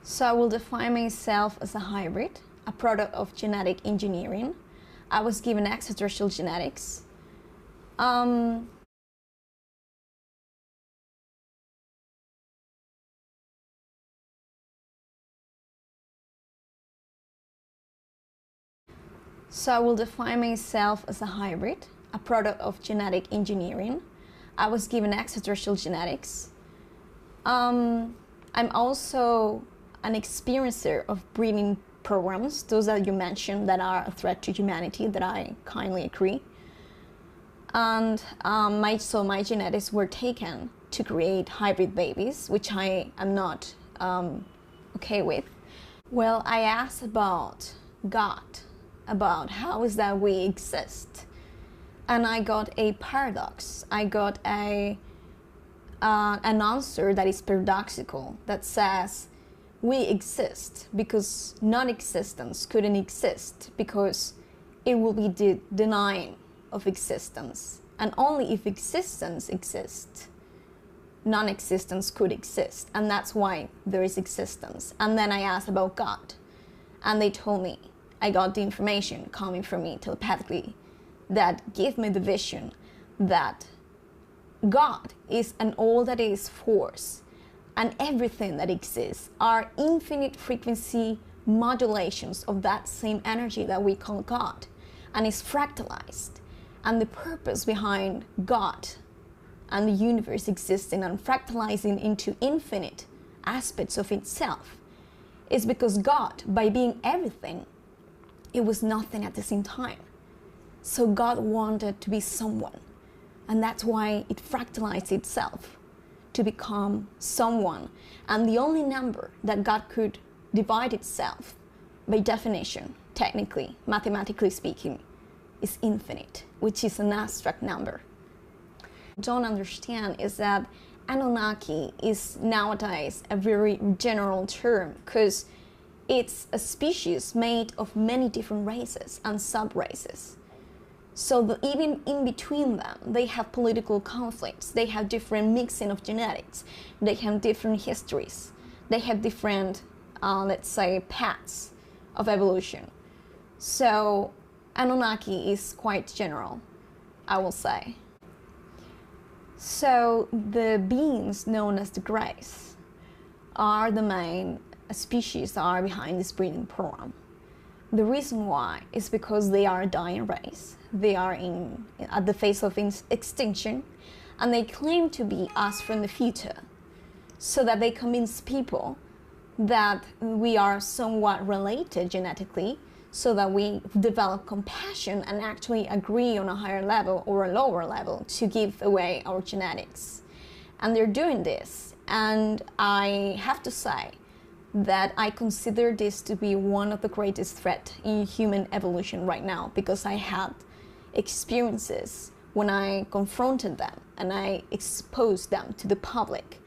So I will define myself as a hybrid, a product of genetic engineering. I was given extraterrestrial genetics. So I will define myself as a hybrid, a product of genetic engineering. I was given extraterrestrial genetics. I'm also an experiencer of breeding programs, those that you mentioned that are a threat to humanity, that I kindly agree. And my genetics were taken to create hybrid babies, which I am not okay with. Well, I asked about God, about how is that we exist. And I got a paradox. I got an answer that is paradoxical, that says we exist because non-existence couldn't exist, because it will be the denying of existence. And only if existence exists, non-existence could exist. And that's why there is existence. And then I asked about God. And they told me, I got the information coming from me telepathically that gave me the vision that God is an all that is force, and everything that exists are infinite frequency modulations of that same energy that we call God, and is fractalized. And the purpose behind God and the universe existing and fractalizing into infinite aspects of itself is because God, by being everything, it was nothing at the same time. So God wanted to be someone, and that's why it fractalized itself to become someone. And the only number that God could divide itself, by definition, technically, mathematically speaking, is infinite, which is an abstract number. What I don't understand is that Anunnaki is nowadays a very general term, because it's a species made of many different races and sub-races. So even in between them, they have political conflicts, they have different mixing of genetics, they have different histories, they have different, let's say, paths of evolution. So Anunnaki is quite general, I will say. So the beings known as the Greys are the main species that are behind this breeding program. The reason why is because they are a dying race. They are at the face of extinction, and they claim to be us from the future, so that they convince people that we are somewhat related genetically, so that we develop compassion and actually agree on a higher level or a lower level to give away our genetics. And they're doing this, and I have to say that I consider this to be one of the greatest threats in human evolution right now, because I had experiences when I confronted them and I exposed them to the public,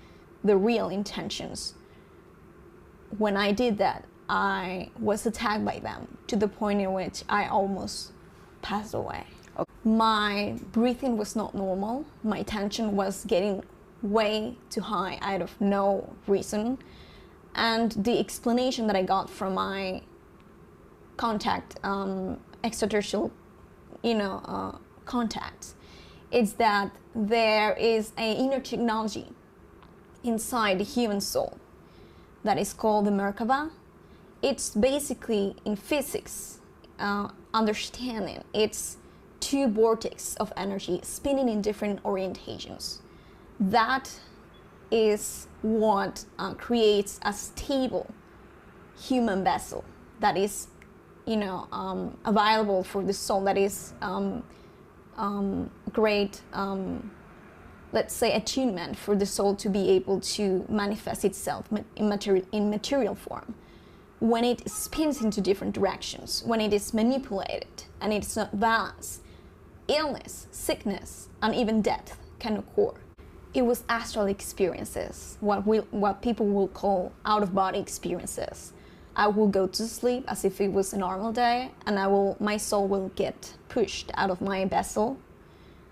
the real intentions. When I did that, I was attacked by them to the point in which I almost passed away. My breathing was not normal. My tension was getting way too high out of no reason. And the explanation that I got from my contact, extraterrestrial, contacts, is that there is an inner technology inside the human soul that is called the Merkaba. It's basically, in physics understanding, it's two vortices of energy spinning in different orientations. That is what creates a stable human vessel that is, available for the soul, that is great, let's say, attunement for the soul to be able to manifest itself in material form. When it spins into different directions, when it is manipulated and it's not balanced, illness, sickness, and even death can occur. It was astral experiences, what people will call out-of-body experiences. I will go to sleep as if it was a normal day, and my soul will get pushed out of my vessel,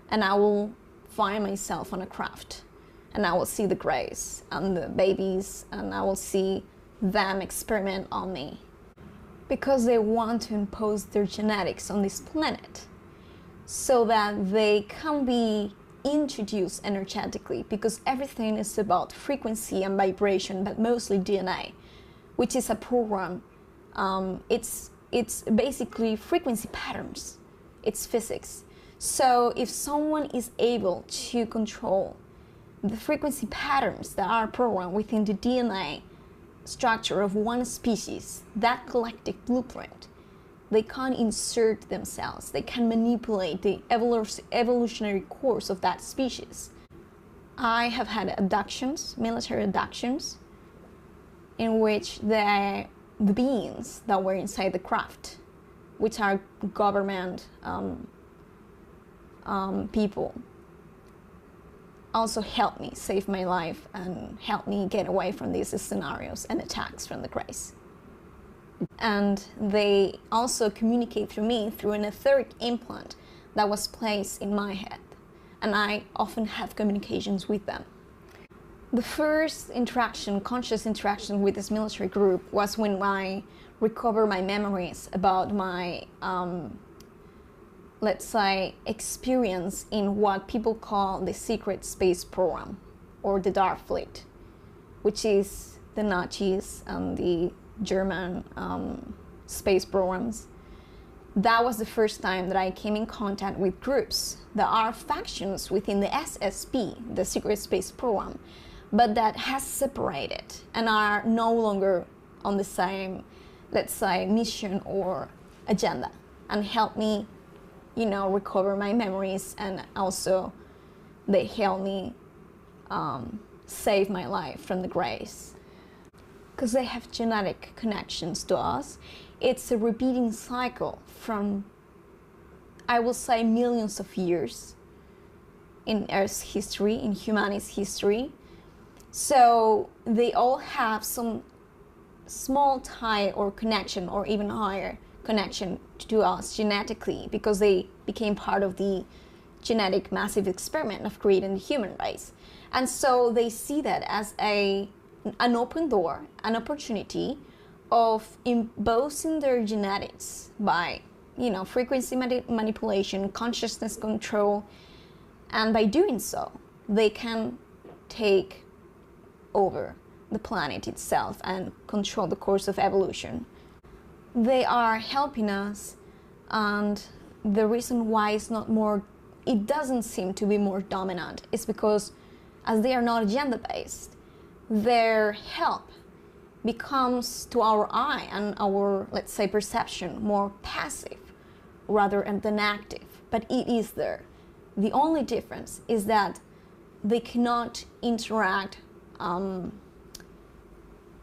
and I will find myself on a craft, and I will see the Greys and the babies, and I will see them experiment on me, because they want to impose their genetics on this planet so that they can be introduced energetically, because everything is about frequency and vibration, but mostly DNA, which is a program. It's basically frequency patterns. It's physics. So if someone is able to control the frequency patterns that are programmed within the DNA structure of one species, that collective blueprint, they can insert themselves, they can manipulate the evolutionary course of that species. I have had abductions, military abductions, in which the beings that were inside the craft, which are government people, also helped me save my life and helped me get away from these scenarios and attacks from the Greys. And they also communicate through me through an etheric implant that was placed in my head, and I often have communications with them. The first interaction, conscious interaction with this military group, was when I recovered my memories about my let's say, experience in what people call the secret space program, or the Dark Fleet, which is the Nazis and the German space programs. That was the first time that I came in contact with groups that are factions within the SSP, the secret space program, but that has separated and are no longer on the same, let's say, mission or agenda, and helped me, you know, recover my memories, and also they helped me save my life from the Greys. Because they have genetic connections to us. It's a repeating cycle from, I will say, millions of years in Earth's history, in humanity's history. So they all have some small tie or connection, or even higher connection to us genetically, because they became part of the genetic massive experiment of creating the human race. And so they see that as an open door, an opportunity of imposing their genetics by, you know, frequency manipulation, consciousness control, and by doing so, they can take over the planet itself and control the course of evolution. They are helping us, and the reason why it's not more, it doesn't seem to be more dominant, is because as they are not agenda-based, their help becomes, to our eye and our, let's say, perception, more passive rather than active, but it is there. The only difference is that they cannot interact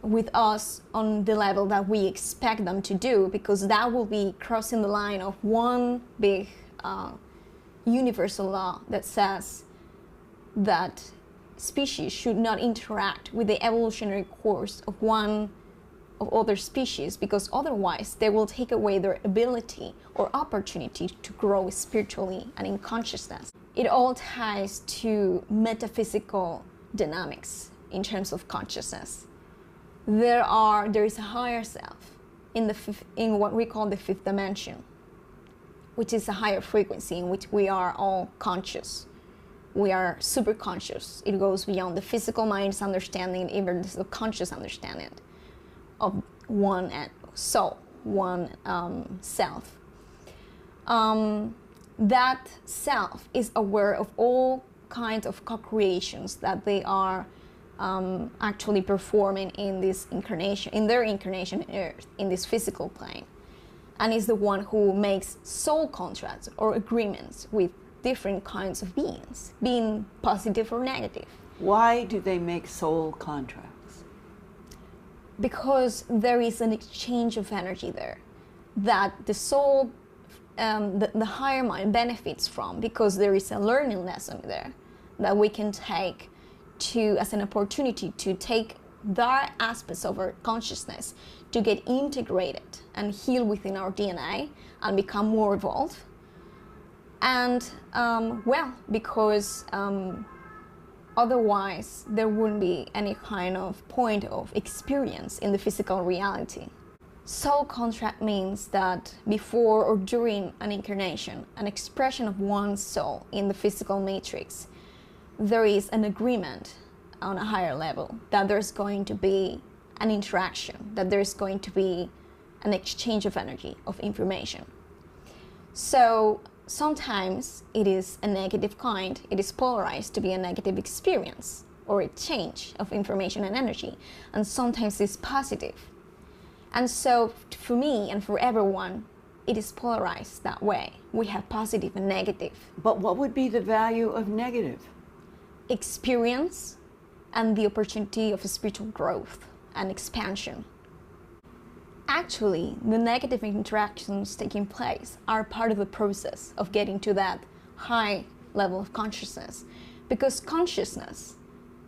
with us on the level that we expect them to do, because that will be crossing the line of one big universal law that says that species should not interact with the evolutionary course of other species, because otherwise they will take away their ability or opportunity to grow spiritually and in consciousness. It all ties to metaphysical dynamics in terms of consciousness. There is a higher self in what we call the fifth dimension, which is a higher frequency in which we are all conscious. We are super conscious. It goes beyond the physical mind's understanding, even the subconscious understanding of one soul, one self. That self is aware of all kinds of co-creations that they are actually performing in this incarnation, in their incarnation in Earth, in this physical plane, and is the one who makes soul contracts or agreements with different kinds of beings, being positive or negative. Why do they make soul contracts? Because there is an exchange of energy there that the soul, the higher mind benefits from, because there is a learning lesson there that we can take as an opportunity to take that aspects of our consciousness to get integrated and heal within our DNA and become more evolved. And well, because Otherwise, there wouldn't be any kind of point of experience in the physical reality. Soul contract means that before or during an incarnation, an expression of one's soul in the physical matrix, there is an agreement on a higher level that there's going to be an interaction, that there's going to be an exchange of energy, of information. So sometimes it is a negative kind, it is polarized to be a negative experience or a change of information and energy, and sometimes it's positive. And so for me and for everyone, it is polarized that way. We have positive and negative. But what would be the value of negative? Experience and the opportunity of spiritual growth and expansion. Actually, the negative interactions taking place are part of the process of getting to that high level of consciousness. Because consciousness,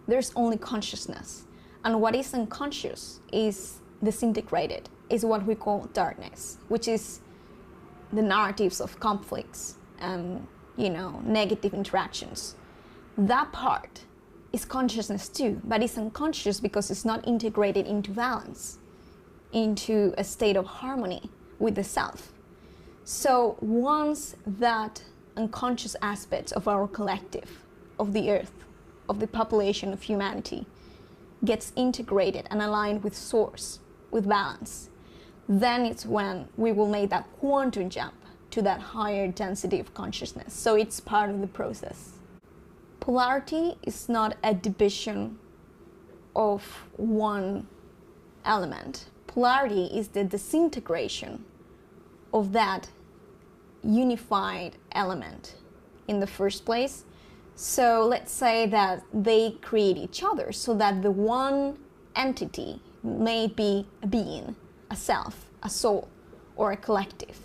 there's only consciousness. And what is unconscious is disintegrated, is what we call darkness, which is the narratives of conflicts and, negative interactions. That part is consciousness too, but it's unconscious because it's not integrated into balance, into a state of harmony with the self. So once that unconscious aspect of our collective, of the earth, of the population of humanity, gets integrated and aligned with source, with balance, then it's when we will make that quantum jump to that higher density of consciousness. So it's part of the process. Polarity is not a division of one element. Polarity is the disintegration of that unified element in the first place. So let's say that they create each other so that the one entity may be a being, a self, a soul, or a collective,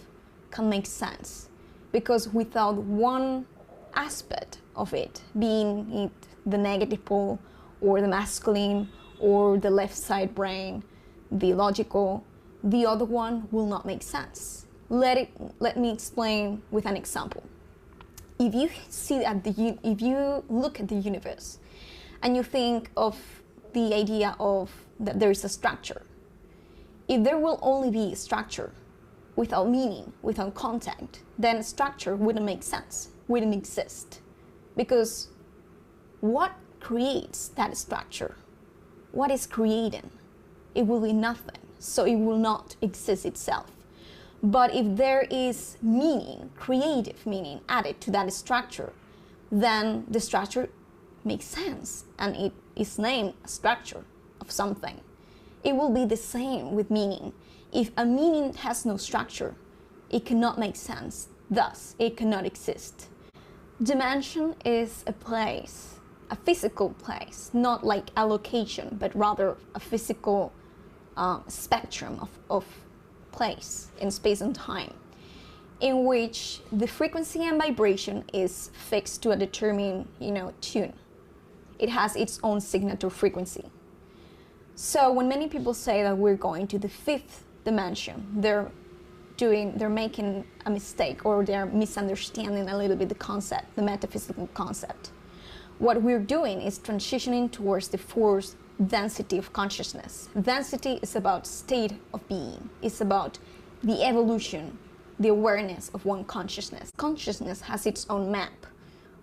can make sense. Because without one aspect of it, being it the negative pole, or the masculine, or the left side brain, the logical, the other one will not make sense. Let me explain with an example. If you look at the universe and you think of the idea of that there is a structure, if there will only be a structure without meaning, without content, then a structure wouldn't make sense, wouldn't exist. Because what creates that structure? What is creating? It will be nothing, so it will not exist itself. But if there is meaning, creative meaning added to that structure, then the structure makes sense and it is named a structure of something. It will be the same with meaning. If a meaning has no structure, it cannot make sense, thus it cannot exist. Dimension is a place, a physical place, not like a location, but rather a physical spectrum of place in space and time, in which the frequency and vibration is fixed to a determined, tune. It has its own signature frequency. So when many people say that we're going to the fifth dimension, they're making a mistake, or they're misunderstanding a little bit the concept, the metaphysical concept. What we're doing is transitioning towards the fourth density of consciousness. Density is about state of being. It's about the evolution, the awareness of one consciousness. Consciousness has its own map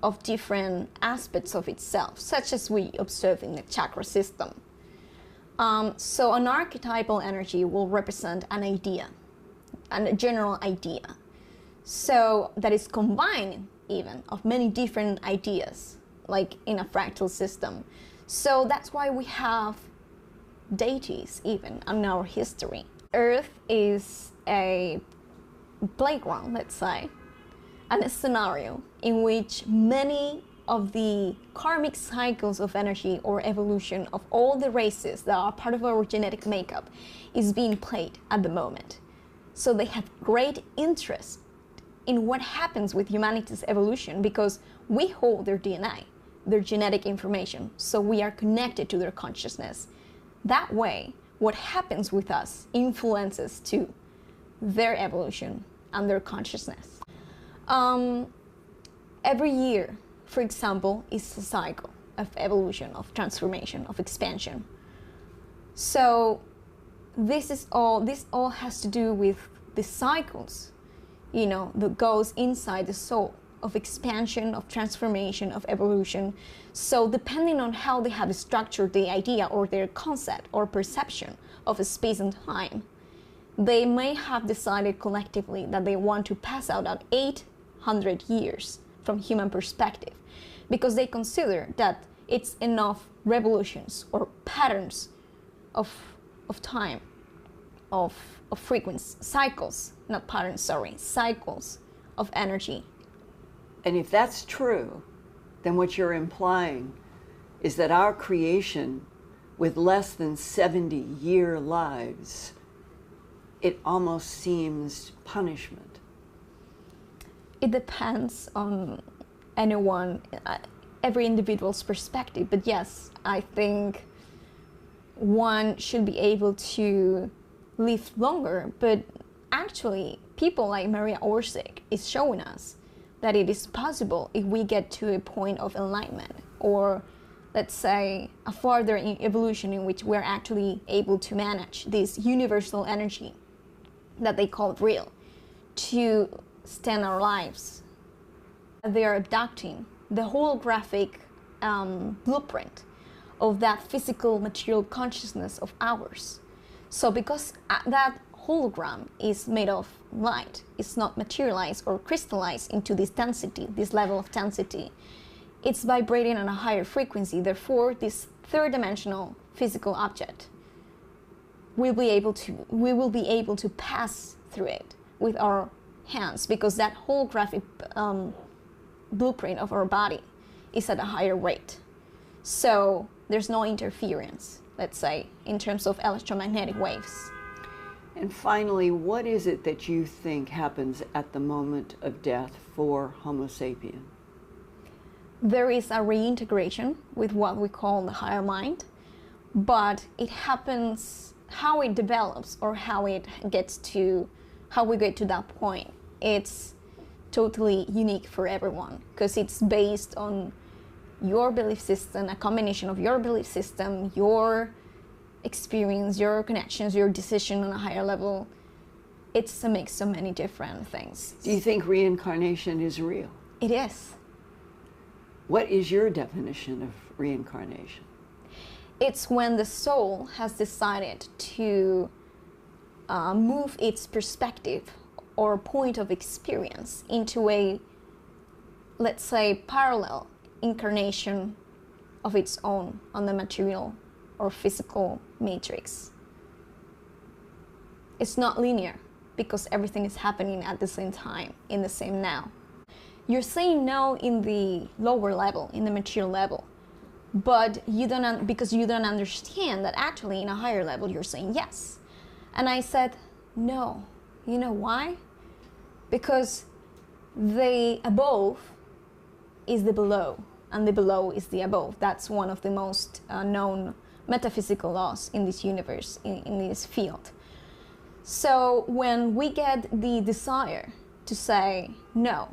of different aspects of itself, such as we observe in the chakra system. So an archetypal energy will represent an idea, a general idea. So that is combined even of many different ideas, like in a fractal system. So that's why we have deities even in our history. Earth is a playground, let's say, and a scenario in which many of the karmic cycles of energy or evolution of all the races that are part of our genetic makeup is being played at the moment. So they have great interest in what happens with humanity's evolution because we hold their DNA, their genetic information, so we are connected to their consciousness. That way, what happens with us influences to their evolution and their consciousness. Every year, for example, is a cycle, of evolution, of transformation, of expansion. So this all has to do with the cycles, that goes inside the soul, of expansion, of transformation, of evolution. So depending on how they have structured the idea or their concept or perception of a space and time, they may have decided collectively that they want to pass out at 800 years from human perspective, because they consider that it's enough revolutions or patterns of time, of frequency, cycles, not patterns, sorry, cycles of energy. And if that's true, then what you're implying is that our creation, with less than 70-year lives, it almost seems punishment. It depends on anyone, every individual's perspective. But yes, I think one should be able to live longer. But actually, people like Maria Orsic is showing us that it is possible if we get to a point of enlightenment, or let's say a further evolution in which we're actually able to manage this universal energy that they call real, to stand our lives. They are abducting the holographic blueprint of that physical material consciousness of ours. So because that hologram is made of light, it's not materialized or crystallized into this density, this level of density. It's vibrating on a higher frequency. Therefore, this third dimensional physical object we will be able to pass through it with our hands, because that holographic blueprint of our body is at a higher rate. So there's no interference, let's say, in terms of electromagnetic waves. And finally, what is it that you think happens at the moment of death for Homo sapien? There is a reintegration with what we call the higher mind, but it happens, how it develops or how we get to that point, it's totally unique for everyone, because it's based on your belief system, a combination of your belief system, your experience, your connections, your decision on a higher level. It's a mix of many different things. Do you think reincarnation is real? It is. What is your definition of reincarnation? It's when the soul has decided to move its perspective or point of experience into a, let's say, parallel incarnation of its own on the material or physical matrix. It's not linear, because everything is happening at the same time, in the same now. You're saying no in the lower level, in the material level, but because you don't understand that actually in a higher level you're saying yes. And I said no. You know why? Because the above is the below, and the below is the above. That's one of the most known metaphysical laws in this universe, in this field. So when we get the desire to say no,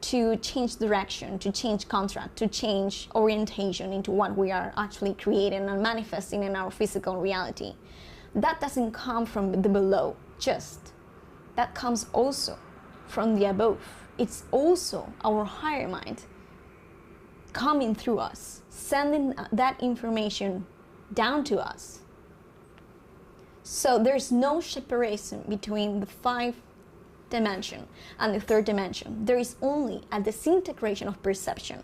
to change direction, to change contract, to change orientation into what we are actually creating and manifesting in our physical reality, that doesn't come from the below just. That comes also from the above. It's also our higher mind coming through us, sending that information down to us. So there's no separation between the 5th dimension and the 3rd dimension. There is only a disintegration of perception,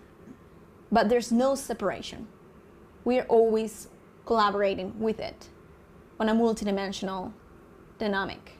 but there's no separation. We are always collaborating with it on a multidimensional dynamic.